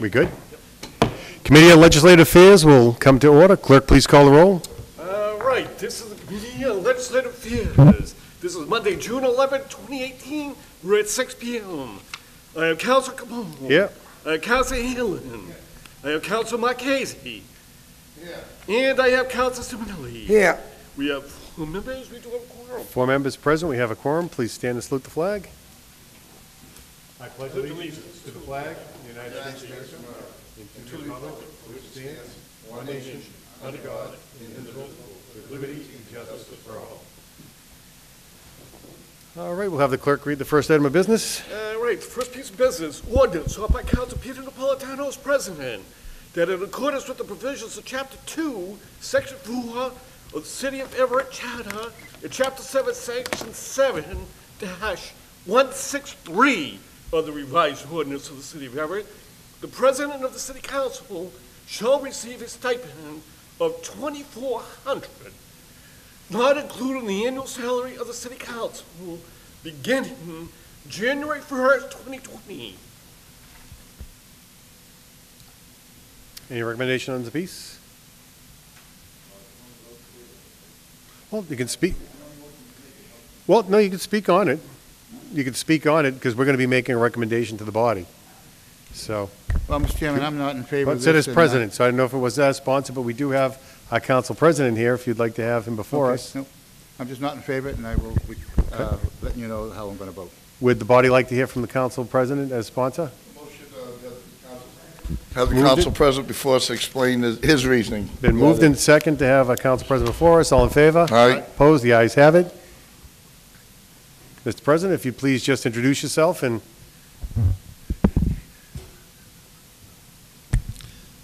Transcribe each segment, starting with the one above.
We good? Committee on Legislative Affairs will come to order. Clerk, please call the roll. All right, this is the Committee on Legislative Affairs. This is Monday, June 11, 2018. We're at 6 p.m. I have Councilor Capone. Here. I have Councilor Hanlon. I have Councilor Marchese. And I have Councilor Simonelli. Here. We have 4 members. We do have a quorum. 4 members present. We have a quorum. Please stand and salute the flag. I pledge allegiance to the flag of the United States of America and to the republic which stands one nation under God, indivisible, with liberty and justice for all. All right, we'll have the clerk read the first item of business. All right, the first piece of business, ordinance sought by Council Peter Napolitano as president, that in accordance with the provisions of Chapter 2, Section 4 of the City of Everett Charter, and Chapter 7, Section 7-163 of the revised ordinance of the City of Everett, the President of the City Council shall receive a stipend of $2,400, not including the annual salary of the City Council, beginning January 1st, 2020. Any recommendation on the piece? Well, you can speak. Well, no, you can speak on it. You can speak on it because we're going to be making a recommendation to the body. So, Well, Mr. Chairman, I'm not in favor well, of it said this. as president, so I don't know if it was that sponsor, but we do have our council president here if you'd like to have him before us. No, I'm just not in favor, and I will be letting you know how I'm going to vote. Would the body like to hear from the council president as sponsor? Have the Moved council it. president before us explain his reasoning. Been moved in second to have a council president before us. All in favor? Aye. Opposed? The ayes have it. Mr. President, if you please just introduce yourself and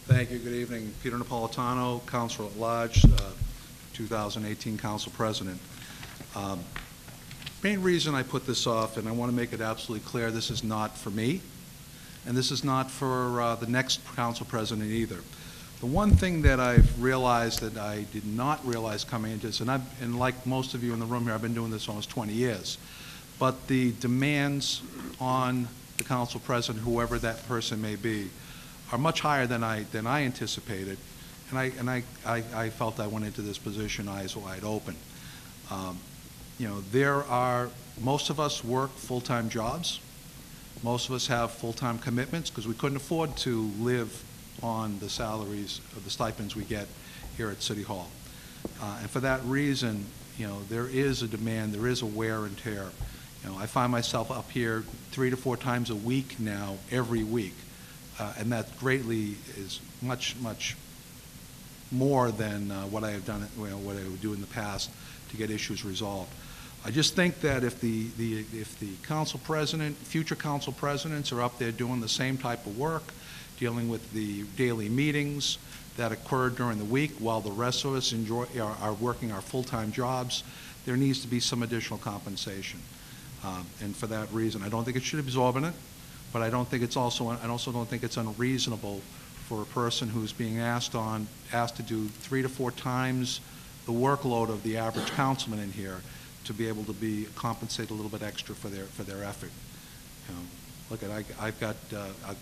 Thank you. Good evening. Peter Napolitano, Council at Large, 2018 Council President. Main reason I put this off, and I want to make it absolutely clear, this is not for me, and this is not for the next Council President either. The one thing that I've realized that I did not realize coming into this, and like most of you in the room here, I've been doing this almost 20 years, but the demands on the Council President, whoever that person may be, are much higher than I anticipated, and I felt I went into this position eyes wide open. You know, most of us work full-time jobs. Most of us have full-time commitments because we couldn't afford to live on the salaries of the stipends we get here at City Hall. And for that reason, you know, there is a demand, there is a wear and tear. You know, I find myself up here 3 to 4 times a week now, every week. And that greatly is much, much more than what I have done, what I would do in the past to get issues resolved. I just think that if the council president, future council presidents are up there doing the same type of work, dealing with the daily meetings that occur during the week while the rest of us are working our full-time jobs, there needs to be some additional compensation. And for that reason, I don't think it should be exorbitant. But I don't think it's also don't think it's unreasonable for a person who's being asked to do 3 to 4 times the workload of the average councilman in here to be able to be compensated a little bit extra for their effort. You know, look at I'll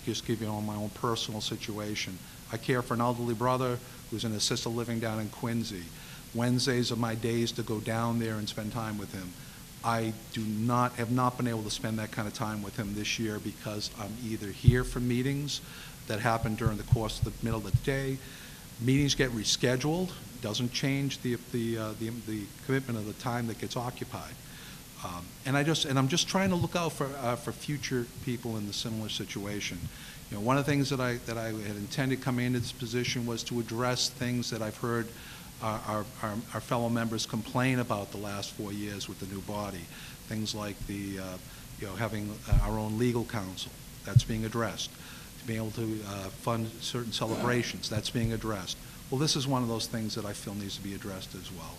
just give you my own personal situation. I care for an elderly brother who's in assisted living down in Quincy. Wednesdays are my days to go down there and spend time with him. I have not been able to spend that kind of time with him this year because I'm either here for meetings that happen during the course of the middle of the day. Meetings get rescheduled. Doesn't change the commitment of the time that gets occupied. And I'm just trying to look out for future people in the similar situation. You know, one of the things that I had intended coming into this position was to address things that I've heard our fellow members complain about the last 4 years with the new body. Things like having our own legal counsel, that's being addressed. To be able to fund certain celebrations, that's being addressed. Well, this is one of those things that I feel needs to be addressed as well.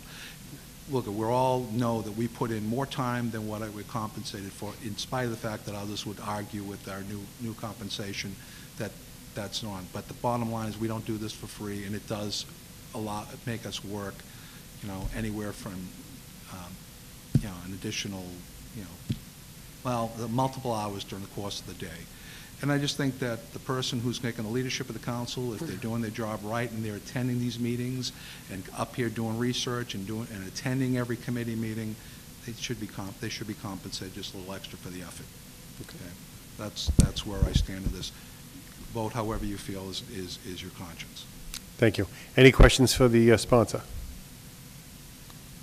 Look, we all know that we put in more time than what we're compensated for, in spite of the fact that others would argue with our new compensation that's not. But the bottom line is we don't do this for free, and it does make us work, you know, anywhere from, an additional, multiple hours during the course of the day. And I just think that the person who's taking the leadership of the council, if they're doing their job right and they're attending these meetings and up here doing research and attending every committee meeting, they should be compensated just a little extra for the effort. Okay. That's where I stand on this. Vote however you feel is your conscience. Thank you. Any questions for the sponsor?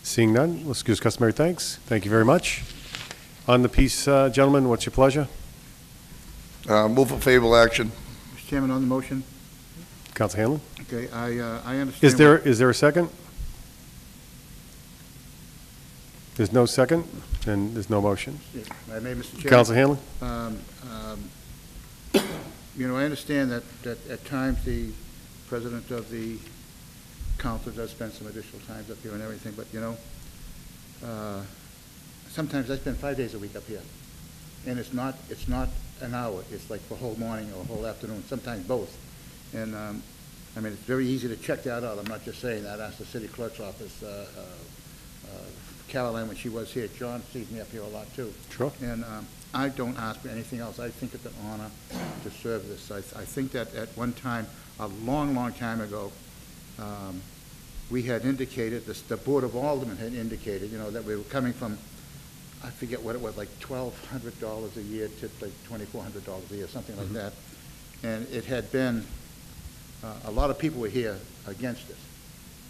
Seeing none, let's excuse customary thanks. Thank you very much. On the piece, gentlemen, what's your pleasure? Move for favorable action. Mr. Chairman, on the motion, Counsel Hanlon? okay, I understand. Is there a second? There's no second, and there's no motion. I may, Mr. Chairman. Counsel Hanlon? You know, I understand that at times the president of the council does spend some additional times up here and everything, but, you know, sometimes I spend 5 days a week up here. And it's not an hour, it's like the whole morning or a whole afternoon, sometimes both. And, I mean, it's very easy to check that out. I'm not just saying that. Ask the city clerk's office, Caroline, when she was here. John sees me up here a lot, too. Sure. And I don't ask for anything else. I think it's an honor to serve this. I think that at one time, a long, long time ago, we had indicated, the Board of Aldermen had indicated, you know, that we were coming from, I forget what it was, like $1,200 a year to like $2,400 a year, something like that. And it had been, a lot of people were here against it.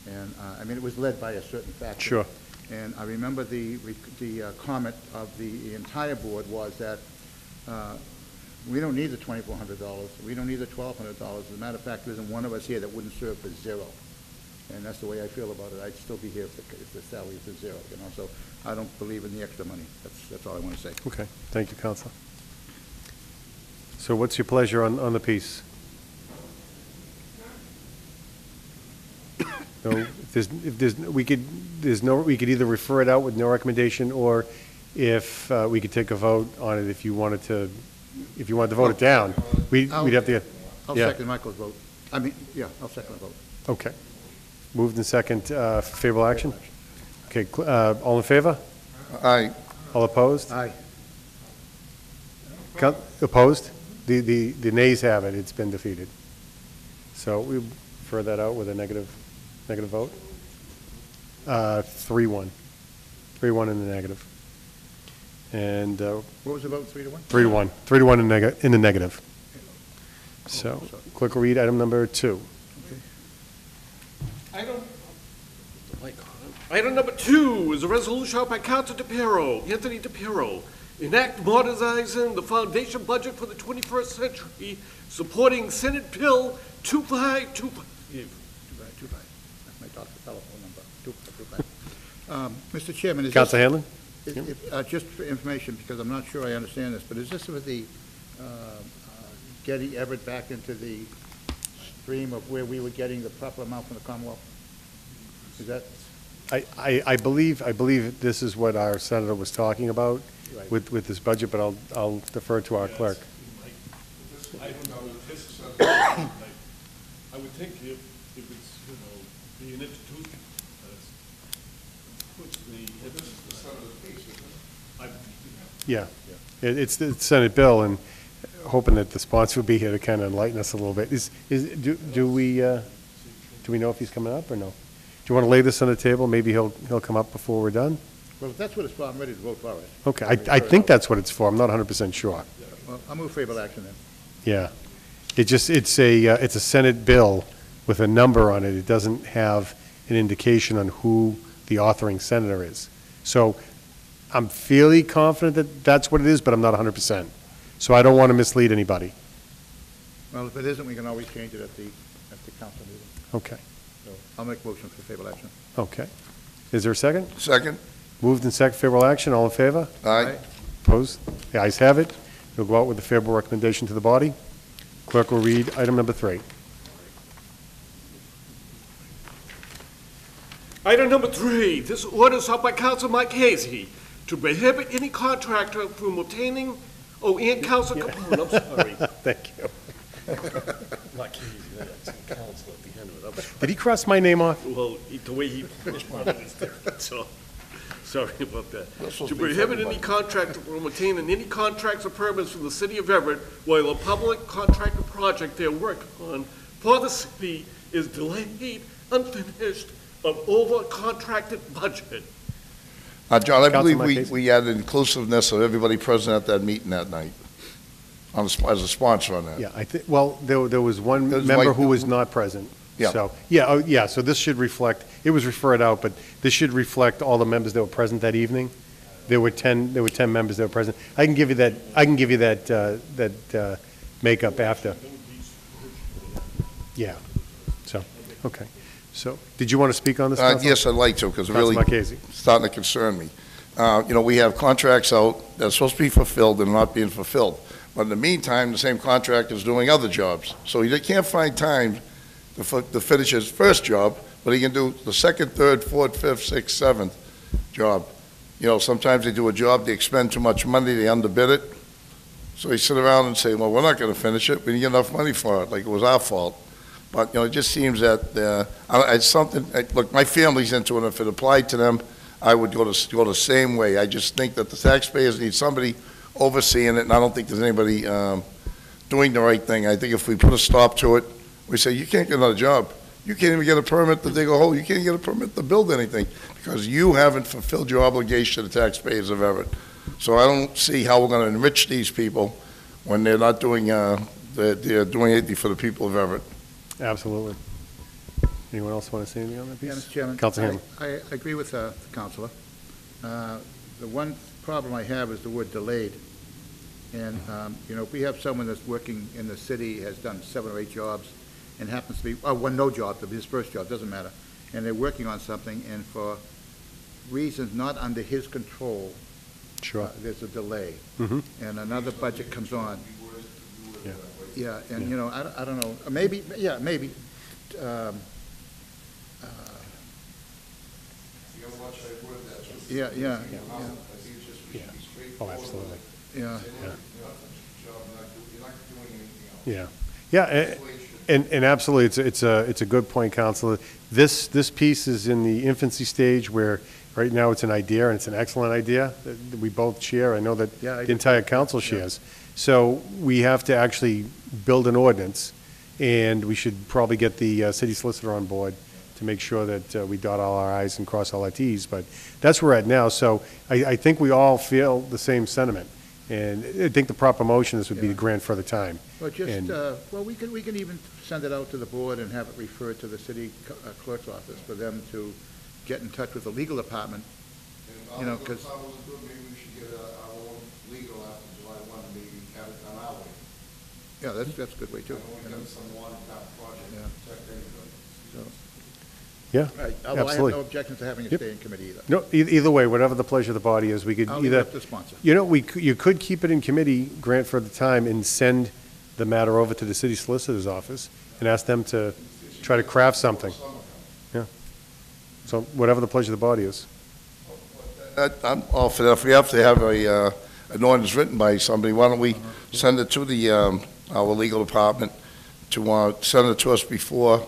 And, I mean, it was led by a certain factor. Sure. And I remember the comment of the entire board was that we don't need the $2,400. We don't need the $1,200. As a matter of fact, there isn't one of us here that wouldn't serve for zero. And that's the way I feel about it. I'd still be here if the salary is zero, you know. So I don't believe in the extra money. That's all I want to say. Okay, thank you, Counselor. So what's your pleasure on the piece? No, we could either refer it out with no recommendation, or if we could take a vote on it if you wanted to vote it down. We'd have to get. I'll yeah. second Michael's vote. I mean, yeah, I'll second the vote. Okay. Moved and second, favorable action? Okay, all in favor? Aye. All opposed? Aye. Opposed? The nays have it, it's been defeated. So we refer that out with a negative vote? 3-1. 3-1 in the negative. And What was the vote, 3-1? 3-1. 3-1 in the negative. So, clerk will read item number 2. Item number 2 is a resolution by Council DePiero, Anthony DePiero, enact modernizing the foundation budget for the 21st century, supporting Senate Bill 2525. 2525. That's my doctor's telephone number, 2525. Mr. Chairman, is Counsel this, Hanlon? just for information, because I'm not sure I understand this, but is this with the getting Everett back into the stream of where we were getting the proper amount from the Commonwealth? Is that? I believe this is what our senator was talking about Right. with this budget, but I'll defer to our clerk. I would think if it's, being introduced, puts this is the Senator's piece, isn't it? Yeah. It's the Senate bill, and hoping that the sponsor will be here to kind of enlighten us a little bit. Do we know if he's coming up or no? Do you want to lay this on the table? Maybe he'll come up before we're done? Well, if that's what it's for, I'm ready to vote for it. Okay, I think that's what it's for. I'm not 100% sure. Well, I'll move favorable action then. Yeah. It's a Senate bill with a number on it. It doesn't have an indication on who the authoring senator is. So I'm fairly confident that that's what it is, but I'm not 100%. So I don't want to mislead anybody. Well, if it isn't, we can always change it at the council meeting. Okay. So I'll make motion for favorable action. Okay. Is there a second? Second. Moved and second, favorable action. All in favor? Aye. Opposed? The ayes have it. We'll go out with a favorable recommendation to the body. Clerk will read item number 3. Item number 3, this order is up by Council Mike Hazy to prohibit any contractor from obtaining, and Council Capone, I'm sorry. Thank you. Mike Hazy, that's Council at the end of it. Did he cross my name off? Well, the way he finished part of it is different, so Sorry about that. That's supposed To to be prohibit for any contractor from obtaining any contracts or permits from the city of Everett while a public contractor project they're working on for the city is delayed, unfinished, or over-contracted budget. John, I believe Councilman Casey. we had inclusiveness of everybody present at that meeting that night, as a sponsor on that. Yeah, I think, well, there was one There's member like- who was not present. Yeah. So, yeah, oh, yeah, so this should reflect, it was referred out, but this should reflect all the members that were present that evening. There were 10 members that were present. I can give you that makeup after. Yeah, so, okay. So, did you want to speak on this, Councilman? Yes, I'd like to, because it really Councilman Casey. starting to concern me. We have contracts out that are supposed to be fulfilled and not being fulfilled. But in the meantime, the same contractor is doing other jobs. So he can't find time to finish his first job, but he can do the second, third, fourth, fifth, sixth, seventh job. Sometimes they do a job, they expend too much money, they underbid it. So they sit around and say, well, we're not going to finish it, we didn't get enough money for it, like it was our fault. But, it just seems that it's something, look, my family's into it, and if it applied to them, I would go the same way. I just think that the taxpayers need somebody overseeing it, and I don't think there's anybody doing the right thing. I think if we put a stop to it, we say, you can't get another job. You can't even get a permit to dig a hole. You can't get a permit to build anything because you haven't fulfilled your obligation to the taxpayers of Everett. So I don't see how we're going to enrich these people when they're not doing, they're doing anything for the people of Everett. Absolutely. Anyone else want to say anything on that piece? Yeah, Mr. Chairman. Councilor Hanlon. I agree with the Councilor. The one problem I have is the word delayed. And, if we have someone that's working in the city, has done 7 or 8 jobs, and happens to be, no job, his first job, doesn't matter, and they're working on something, and for reasons not under his control, Sure. there's a delay. Mhm. And another budget comes on. Yeah. Yeah, and, I don't know, maybe, maybe, yeah. Oh, absolutely. Yeah. Yeah. Yeah, and absolutely, it's a good point, Counselor. This piece is in the infancy stage where, right now, it's an idea, and it's an excellent idea that we both share. I know that Yeah, I the entire council shares. So we have to actually build an ordinance, and we should probably get the city solicitor on board to make sure that we dot all our i's and cross all our t's. But that's where we're at now. So I think we all feel the same sentiment. And I think the proper motion, this would be to grant further time. Well, And- we can even send it out to the board and have it referred to the city clerk's office for them to get in touch with the legal department, because. Maybe we should get our own legal after July 1, maybe have it done our way. Yeah, that's a good way, too. Some watered-down project Yeah. to protect everybody. Yeah, Right, although I have absolutely. no objection to having a Yep. stay in committee either. No, either way, whatever the pleasure of the body is, we could I'll leave it either, up to the sponsor. you could keep it in committee, grant for the time, and send the matter over to the city solicitor's office and ask them to try to craft something. Yeah. So whatever the pleasure of the body is. I'm all for that. If we have to have an ordinance written by somebody, why don't we send it to our legal department to send it to us before,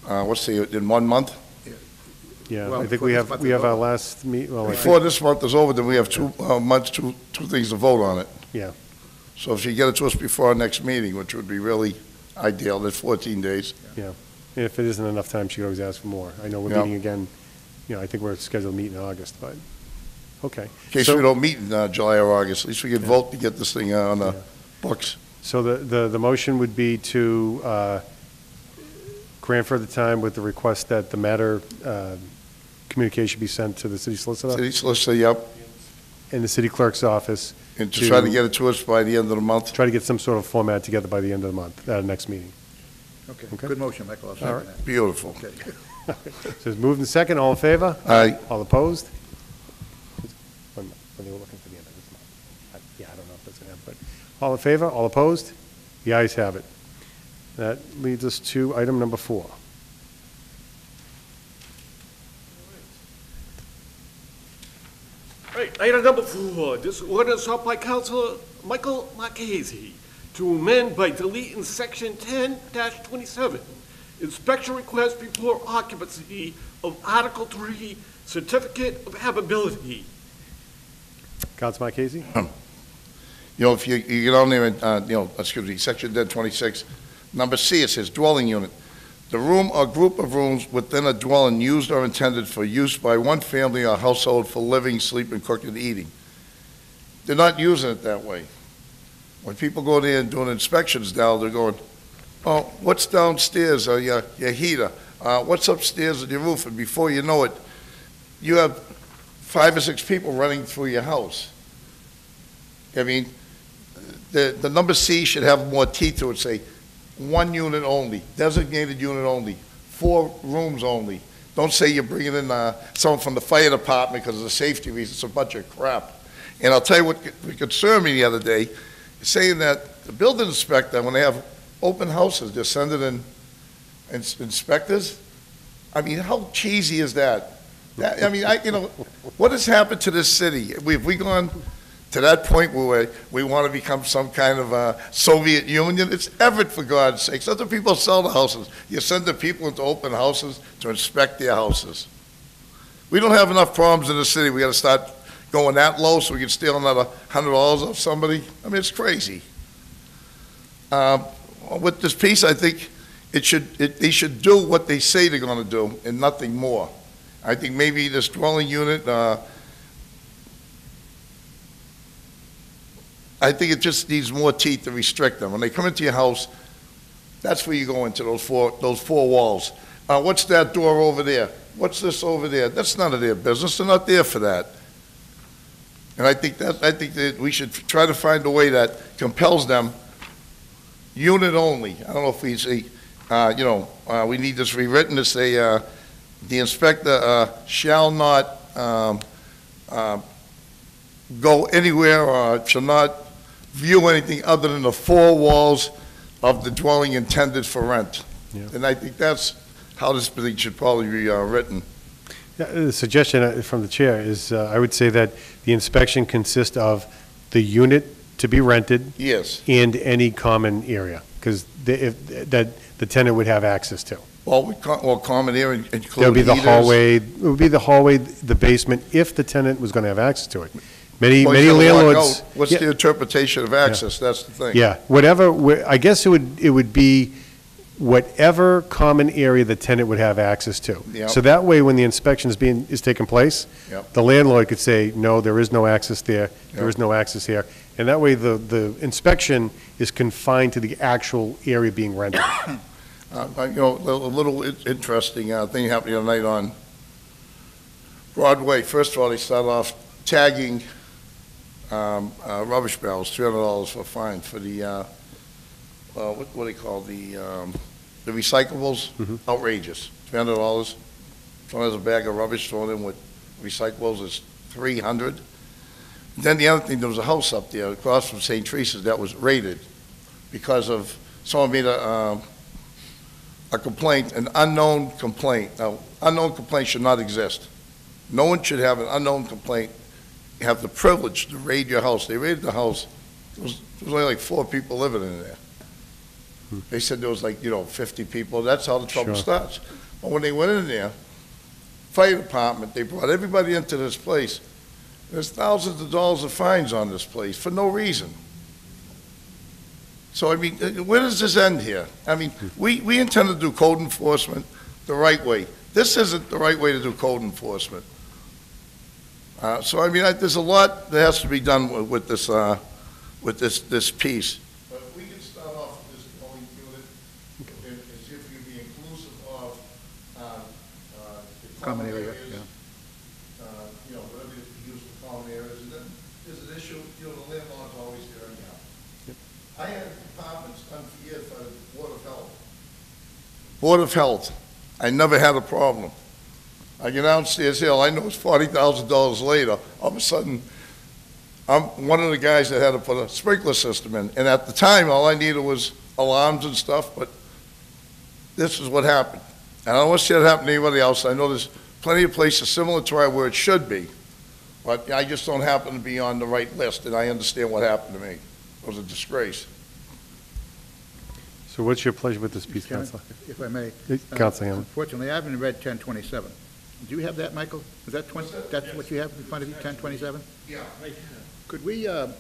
in 1 month? Yeah, Well, I think before we this have, month we is have our over. last meet, well, I Before think, this month is over, then we have 2 months, two things to vote on it. yeah, So if you get it to us before our next meeting, which would be really ideal, that's 14 days. and if it isn't enough time, she could always ask for more. I know we're Yeah. meeting again, I think we're scheduled to meet in August, but, okay. In case So- we don't meet in July or August, at least we can vote to get this thing on the books. So the motion would be to grant further time with the request that the matter communication be sent to the city solicitor City solicitor, yep, and the city clerk's office, and to try to get it to us by the end of the month. try to get some sort of format together by the end of the month, at our next meeting. Okay, Okay. good motion, Michael, I'll second that. Beautiful. Okay. So it's moved and second, all in favor? Aye. All opposed? When they were looking for the end of this month. Yeah, I don't know if that's going to happen, but all in favor, all opposed? The ayes have it. That leads us to item number 4. Right, item number 4, this ordinance sought by Councilor Michael Marchese to amend by deleting section 10-27, inspection request before occupancy of Article 3, certificate of habitability. Councilman Casey? You know, if you get on there, section 26, number C, it says dwelling unit. The room or group of rooms within a dwelling used or intended for use by one family or household for living, sleeping, cooking, and eating. They're not using it that way. When people go there and doing inspections now, they're going, oh, what's downstairs, or your heater? What's upstairs on your roof? And before you know it, you have 5 or 6 people running through your house. I mean, the number C should have more teeth to it, say, 1 unit only, designated unit only, 4 rooms only. Don't say you're bringing in someone from the fire department because of the safety reasons. It's a bunch of crap. And I'll tell you what concerned me the other day, saying that the building inspector, when they have open houses, they're sending in inspectors. I mean, how cheesy is that? I mean, what has happened to this city? Have we gone to that point where we want to become some kind of Soviet Union? It's Everett, for God's sakes. Let the people sell the houses. You send the people into open houses to inspect their houses. We don't have enough problems in the city. We got to start going that low so we can steal another $100 off somebody. I mean, it's crazy. With this piece, I think they should do what they say they're going to do and nothing more. I think maybe this dwelling unit, I think it just needs more teeth to restrict them. When they come into your house, that's where you go into those four walls. What's that door over there? What's this over there? That's none of their business. They're not there for that. And I think that we should try to find a way that compels them unit only. I don't know if we say, we need this rewritten to say, the inspector shall not go anywhere or shall not view anything other than the 4 walls of the dwelling intended for rent. Yeah. And I think that's how this thing should probably be written. Yeah, the suggestion from the chair is, I would say that the inspection consists of the unit to be rented Yes. and any common area, because that the tenant would have access to. Well, common area include That would be the heaters. hallway, it would be the hallway, the basement, if the tenant was going to have access to it. Many Well, you gotta work landlords. out What's Yeah. the interpretation of access? That's the thing. Yeah, I guess it would be whatever common area the tenant would have access to. Yep. So that way, when the inspection is taking place, Yep. the landlord could say, no, there is no access there, there Yep. is no access here. And that way, the inspection is confined to the actual area being rented. A little interesting thing happened the other night on Broadway. First of all, they started off tagging rubbish barrels, $300 for a fine for the, what do they call the recyclables? Outrageous, $300. Someone has a bag of rubbish thrown in with recyclables is $300. Then the other thing, there was a house up there across from St. Teresa's that was raided because of, someone made a complaint, an unknown complaint. Now, unknown complaint should not exist. No one should have an unknown complaint, have the privilege to raid your house. They raided the house. There was only like 4 people living in there. They said there was 50 people. That's how the trouble Sure. starts. But when they went in there, fire department, they brought everybody into this place. There's thousands of dollars of fines on this place for no reason. So, I mean, where does this end here? I mean, we intend to do code enforcement the right way. This isn't the right way to do code enforcement. So, I mean, there's a lot that has to be done with this piece. But if we can start off with this dwelling unit, as if we be inclusive of the Common area, areas, yeah. whatever is used for common areas, and then there's an issue, the landlord's always there anyhow. I had apartments done for years by the Board of Health. Board of Health, I never had a problem. I get downstairs here, I know it's $40,000 later, all of a sudden, I'm one of the guys that had to put a sprinkler system in, and at the time, all I needed was alarms and stuff, but this is what happened. And I don't want to see that happen to anybody else. I know there's plenty of places similar to where it should be, but I just don't happen to be on the right list, and I understand what happened to me. It was a disgrace. So what's your pleasure with this piece, Chairman, Counselor? if I may. Counselor Hammond. Unfortunately, I haven't read 1027. Do you have that, Michael? Is that 20, that's what you have in front of you, 1027? Yeah. Could we, you have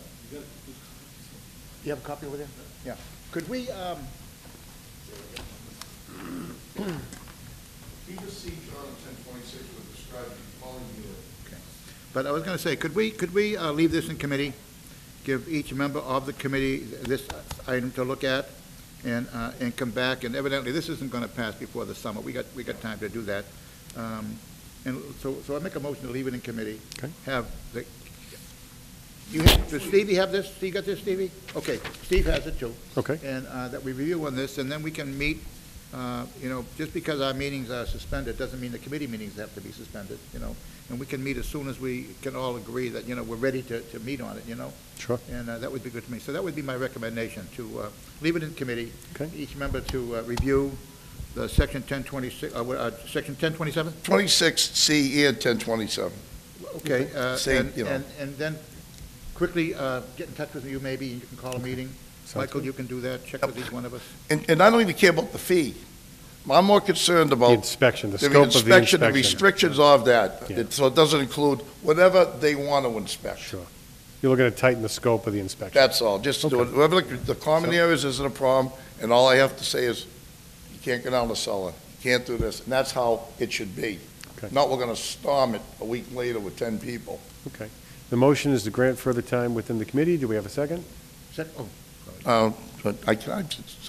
a copy over there? Yeah. Could we, Peter C. John, 1026, would describe the following year. but I was going to say, could we leave this in committee? Give each member of the committee this item to look at and come back, and evidently this isn't going to pass before the summer. We got time to do that. And so I make a motion to leave it in committee. Okay. Have the, does Stevie have this? You got this, Stevie? Okay, Steve has it too. Okay. And that we review on this, and then we can meet, just because our meetings are suspended, doesn't mean the committee meetings have to be suspended, and we can meet as soon as we can all agree that, we're ready to meet on it, Sure. And that would be good to me. So that would be my recommendation, to leave it in committee. Okay. Each member to review the section 1026, section 1027? 26C and 1027. Okay. Same, And then quickly get in touch with you maybe, and you can call a meeting. Sounds Michael, good. you can do that, check with each one of us. And I don't even care about the fee. I'm more concerned about The inspection, the the scope of the inspection, the inspection. restrictions of that. Yeah. So it doesn't include whatever they want to inspect. Sure. You're looking to tighten the scope of the inspection. That's all, just do it. Okay. Whatever, the common areas isn't a problem, and all I have to say is, you can't go down the cellar, you can't do this, and that's how it should be. Okay. Not we're gonna storm it a week later with 10 people. Okay. The motion is to grant further time within the committee. Do we have a second? But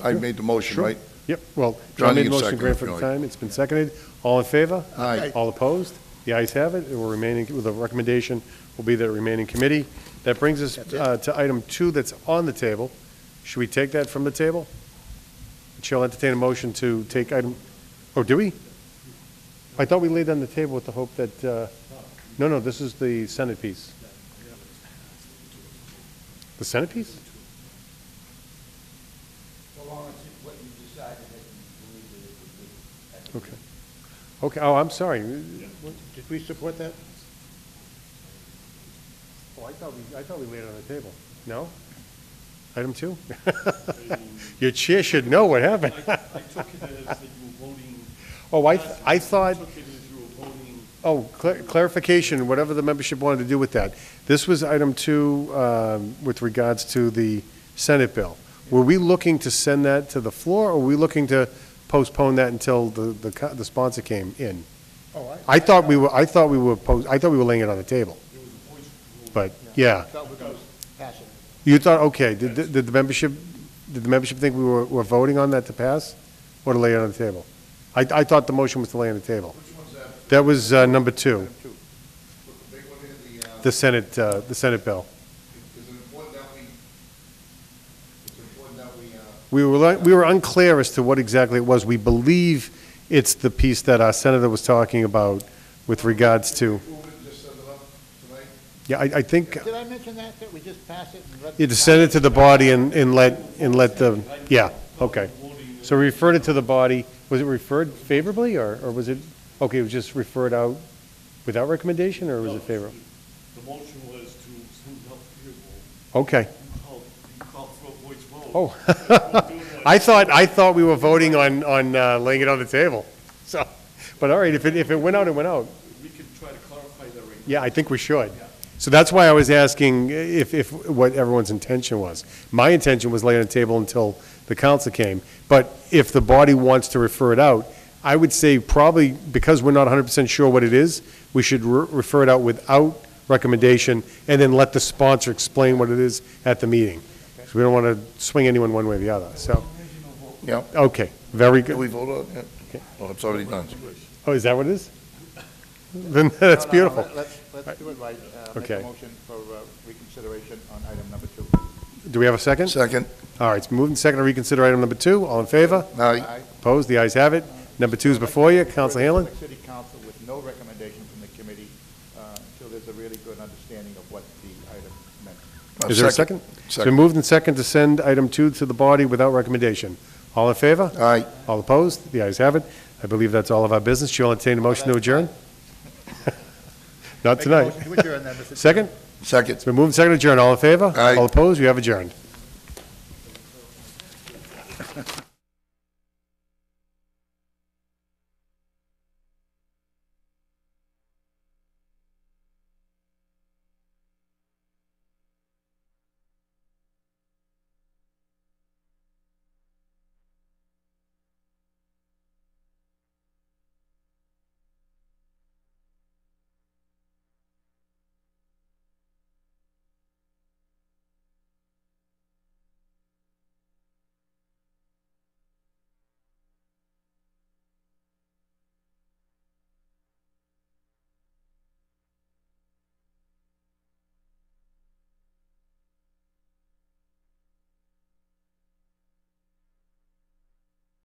I made the motion, Sure. right? Yep, well, John, John made you the motion to second grant it, further Joey. time. It's been seconded. All in favor? Aye. All opposed? The ayes have it. It will remain, the recommendation will be that it remain in committee. That brings us to item 2 that's on the table. Should we take that from the table? The Chair will entertain a motion to take item, oh, do we? I thought we laid on the table with the hope that, no, this is the Senate piece. The Senate piece? Okay. Okay, oh, I'm sorry. Did we support that? Oh, I thought we laid it on the table. No? Item 2? Your chair should know what happened. I took it as that you were voting. Oh, I thought, took it as you were voting. oh, clarification, whatever the membership wanted to do with that. This was item 2 with regards to the Senate bill. Were we looking to send that to the floor, or were we looking to postpone that until the sponsor came in? Oh, I thought we were laying it on the table. But, yeah. thought we were going to pass it. You thought, okay, did the membership think we were voting on that to pass, or to lay it on the table? I thought the motion was to lay on the table. Which one's that? That was number 2, The big one here, the Senate bill. is it important that it's important that We were unclear as to what exactly it was. We believe it's the piece that our senator was talking about with regards to, move it and just send it up tonight? yeah, I think, Did I mention that we just pass it and let? you just send it to the body and let the, yeah, okay. So we referred it to the body. Was it referred favorably, or was it, okay, it was just referred out without recommendation, or was it favorable? The motion was to send it up favorable. Okay. You called for a voice vote. Oh. I thought we were voting on laying it on the table. So, but all right, if it went out, it went out. We could try to clarify that right now. Yeah, I think we should. So that's why I was asking if what everyone's intention was. My intention was lay on the table until the council came. But if the body wants to refer it out, I would say probably, because we're not 100% sure what it is, we should refer it out without recommendation, and then let the sponsor explain what it is at the meeting. So we don't want to swing anyone one way or the other, so. Yeah. Okay, very Did we good. vote on it? Okay. Oh, it's already done. Oh, is that what it is? Then that's beautiful. Let's do it right. Make Okay. a motion for reconsideration on item number 2. Do we have a second? Second. All right, it's moved and second to reconsider item number 2. All in favor? Aye. Opposed? The ayes have it. Number 2 is before you. Council Hanlon? City Council with no recommendation from the committee until there's a really good understanding of what the item meant. Is there a second? It's been Second. moved and second to send item 2 to the body without recommendation. All in favor? Aye. All opposed? The ayes have it. I believe that's all of our business. Chair will entertain a motion to adjourn? Not Make a tonight. motion to adjourn then, Mr. Second? Second. It's been moved and second to adjourn. All in favor? Aye. All opposed? We have adjourned.